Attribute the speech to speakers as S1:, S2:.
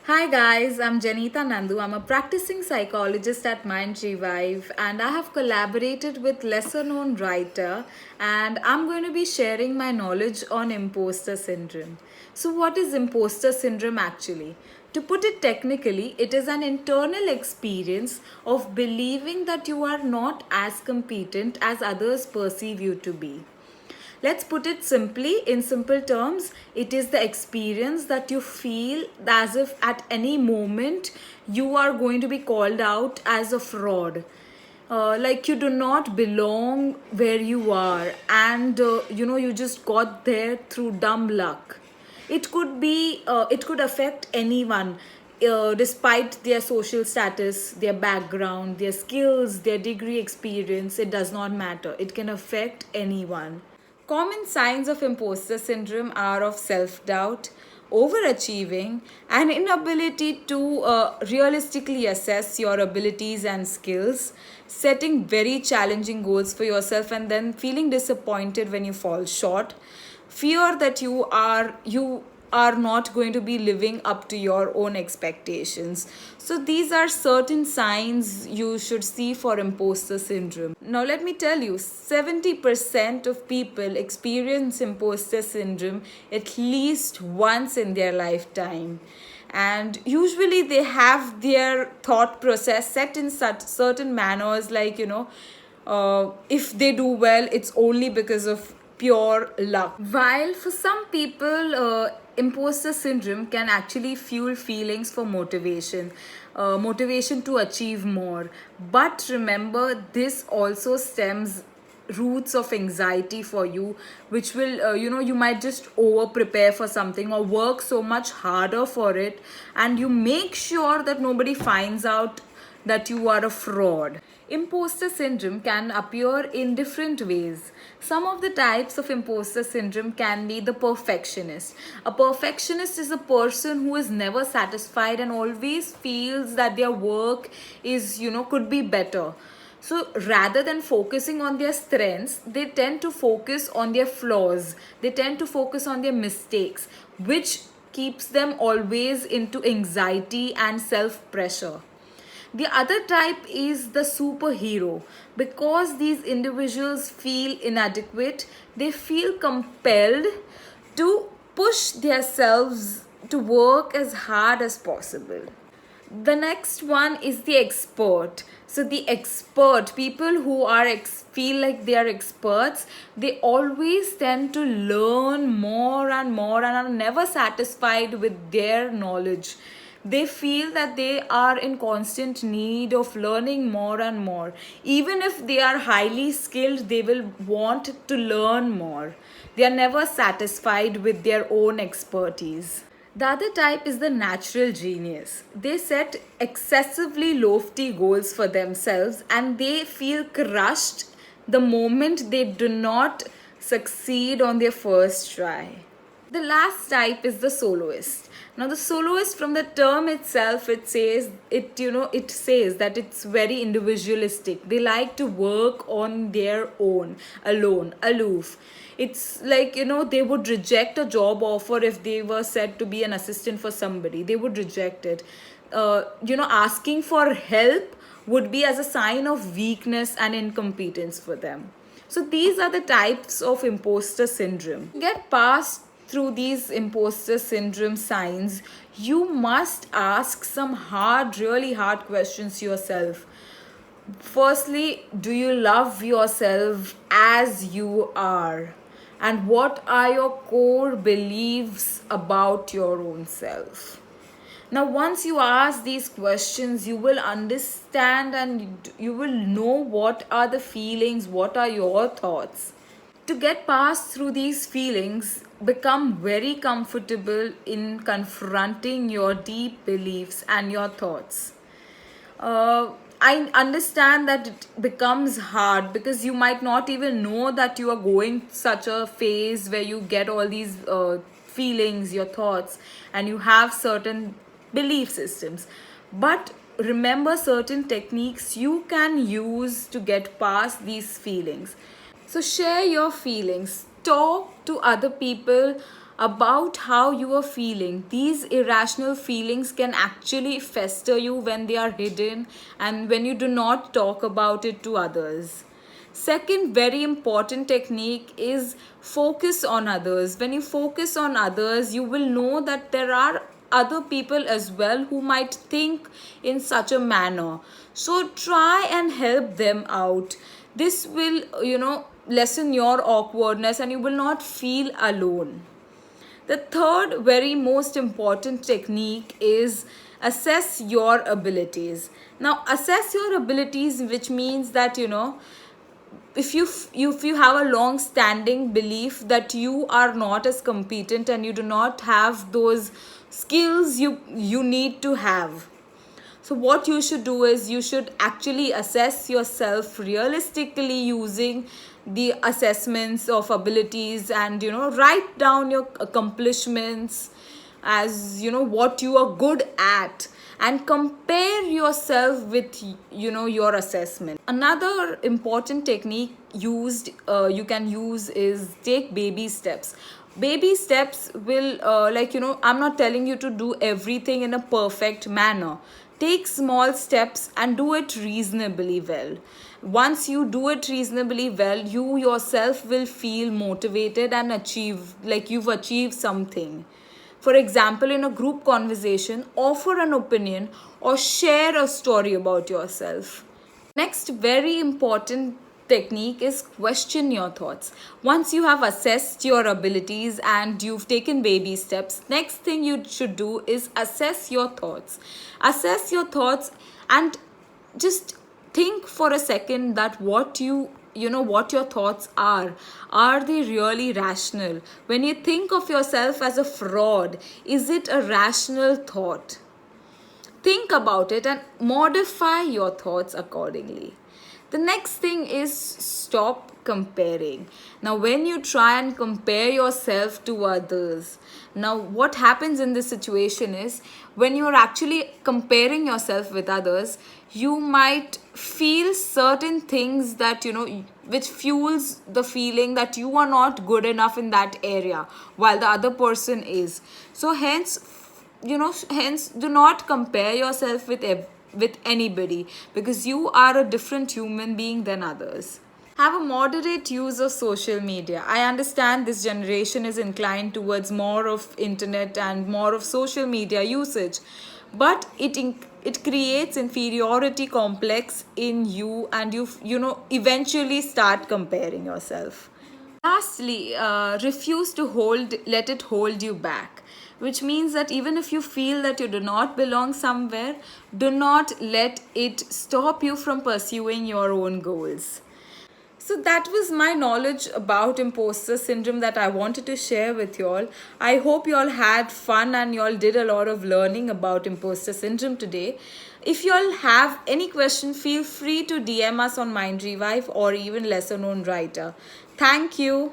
S1: Hi guys, I'm Janita Nandu. I'm a practicing psychologist at Mind Revive and I have collaborated with lesser known writer and I'm going to be sharing my knowledge on imposter syndrome. So what is imposter syndrome actually? To put it technically, it is an internal experience of believing that you are not as competent as others perceive you to be. Let's put it simply, in simple terms, it is the experience that you feel as if at any moment you are going to be called out as a fraud. Like you do not belong where you are, and you just got there through dumb luck. It could affect anyone, despite their social status, their background, their skills, their degree experience. It does not matter. It can affect anyone. Common signs of imposter syndrome are of self doubt, overachieving, and inability to realistically assess your abilities and skills, setting very challenging goals for yourself, and then feeling disappointed when you fall short, fear that you are not going to be living up to your own expectations. So, these are certain signs you should see for imposter syndrome. Now, let me tell you 70% of people experience imposter syndrome at least once in their lifetime. And usually, they have their thought process set in such certain manners, like, if they do well, it's only because of pure luck. While for some people, imposter syndrome can actually fuel feelings for motivation, motivation to achieve more. But remember, this also stems roots of anxiety for you, which will, you might just over prepare for something or work so much harder for it, and you make sure that nobody finds out that you are a fraud. Imposter syndrome can appear in different ways. Some of the types of imposter syndrome can be the perfectionist. A perfectionist is a person who is never satisfied and always feels that their work is, could be better. So rather than focusing on their strengths, they tend to focus on their flaws. They tend to focus on their mistakes, which keeps them always into anxiety and self pressure. The other type is the superhero. Because these individuals feel inadequate, they feel compelled to push themselves to work as hard as possible. The next one is the expert. So the expert people who are feel like they are experts, they always tend to learn more and more and are never satisfied with their knowledge. They feel that they are in constant need of learning more and more. Even if they are highly skilled, they will want to learn more. They are never satisfied with their own expertise. The other type is the natural genius. They set excessively lofty goals for themselves and they feel crushed the moment they do not succeed on their first try. The last type is the soloist. Now the soloist, from the term itself, it says that it's very individualistic. They like to work on their own, alone, aloof. It's like, they would reject a job offer if they were said to be an assistant for somebody. They would reject it. Asking for help would be as a sign of weakness and incompetence for them. So these are the types of imposter syndrome. Get past through these imposter syndrome signs, you must ask some really hard questions yourself. Firstly, do you love yourself as you are? And what are your core beliefs about your own self? Now, once you ask these questions, you will understand and you will know what are the feelings, what are your thoughts. To get past through these feelings, become very comfortable in confronting your deep beliefs and your thoughts. uh, I understand that it becomes hard because you might not even know that you are going such a phase where you get all these feelings, your thoughts, and you have certain belief systems. But remember certain techniques you can use to get past these feelings. So share your feelings, talk to other people about how you are feeling. These irrational feelings can actually fester you when they are hidden and when you do not talk about it to others. Second, very important technique is focus on others. When you focus on others, you will know that there are other people as well who might think in such a manner. So try and help them out. This will, lessen your awkwardness and you will not feel alone. The third, very most important technique is assess your abilities. Now, assess your abilities, which means that, if you have a long standing belief that you are not as competent and you do not have those skills you need to have, so what you should do is you should actually assess yourself realistically using the assessments of abilities, and write down your accomplishments as what you are good at, and compare yourself with your assessment. Another important technique you can use is take baby steps. Baby steps will I'm not telling you to do everything in a perfect manner. Take small steps and do it reasonably well. Once you do it reasonably well, you yourself will feel motivated and achieve, like you've achieved something. For example, in a group conversation, offer an opinion or share a story about yourself. Next, very important technique is question your thoughts. Once you have assessed your abilities and you've taken baby steps, next thing you should do is assess your thoughts. Assess your thoughts and just think for a second that what your thoughts are they really rational? When you think of yourself as a fraud, is it a rational thought? Think about it and modify your thoughts accordingly. The next thing is stop comparing. Now, when you try and compare yourself to others, now what happens in this situation is when you're actually comparing yourself with others, you might feel certain things that which fuels the feeling that you are not good enough in that area while the other person is. So hence do not compare yourself with anybody, because you are a different human being than others. Have a moderate use of social media. I understand this generation is inclined towards more of internet and more of social media usage, but it creates inferiority complex in you, and you eventually start comparing yourself. Lastly, refuse to let it hold you back, which means that even if you feel that you do not belong somewhere, do not let it stop you from pursuing your own goals. So that was my knowledge about imposter syndrome that I wanted to share with y'all. I hope y'all had fun and y'all did a lot of learning about imposter syndrome today. If y'all have any question, feel free to DM us on Mind Revive or even Lesser Known Writer. Thank you.